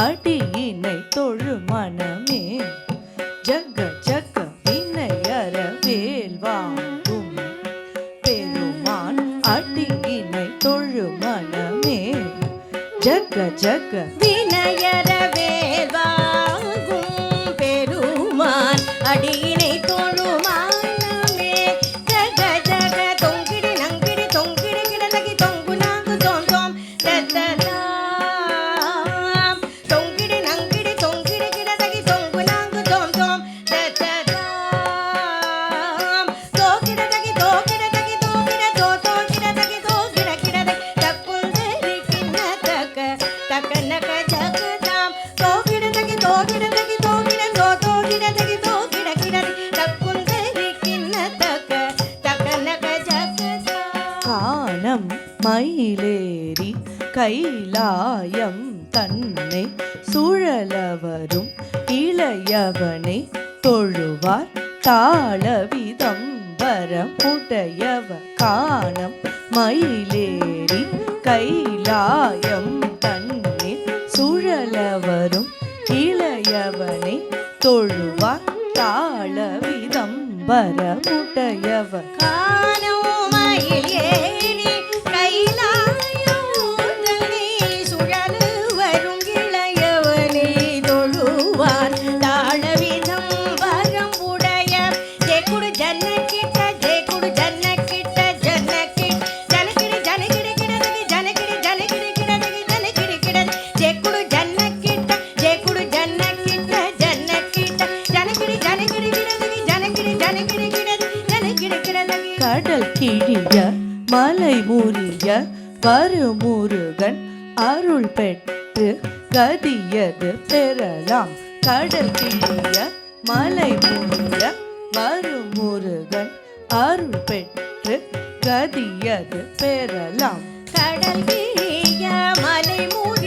அடியினை தொழு மனமே ஜக ஜக வினையற வேல்வாங்கும் பெருமான் அடியினை தொழு மனமே ஜக ஜக வினையற வேல்வாங்கும் பெருமான் அடியினை தொழும் மனமே ஜக ஜக தொங்கிடி நங்கிடி தொங்கிடி கிடதகி தொங்கு நாங்கு தோன்றோம் தத்ததாம் தொங்கிடி நங்கிடி தொங்கிடி கிடதகி தொங்கு நாங்கு தோன்றோம் தத்ததாம் தோகிடதகி தோகிடதகி தோகிட தோகிடதகி தோகிட கிடதகி தப்புந்தரி கிண்ணதக தக்கனக ஜகதாம் தோகிடதகி தோகிடதகி தோகிட தோகிடதகி தோகிட கிடதகி தப்புந்தரி கிண்ணதக தக்கனக ஜகதாம் காணம் மயிலேறி கைலாயம் தன்னை சுழலவரும் இளையவனை தொழுவார் தாளவிதம்பரம் உடையவ காணம் மயிலேறி கைலாயம் தன்னை சுழலவரும் இளையவனை தொழுவார் தாளவிதம்பரம் உடையவ காணோமயில் ஏறி கைலாயம் தன்னை சுழலு வரும் இளையவனை தொழுவார் தாழவிதம் வரம் உடைய ஜெகுடு ஜன்னக்கிட்ட ஜெகுடு ஜன்னக்கிட்ட ஜன்னக்கிட்ட ஜனகிடி ஜனகிடி கிடதகி ஜனகிடி ஜனகிடி கிடதகி ஜனகிடி கிடதகி ஜெகுடு ஜன்னக்கிட்ட ஜெகுடு ஜன்னக்கிட்ட ஜன்னக்கிட்ட ஜனகிடி ஜனகிடி கிடதகி ஜனகிடி ஜனகிடி கிடதகி ஜனகிடி கிடதகி கடல் கிழிய மலை முறிய வருமுருகன் அருள் பெற்று கதியது பெறலாம் கடல் கிழிய மலை முறிய வருமுருகன் அருள் பெற்று கதியது பெறலாம் கடல் கிழிய மலை மூடி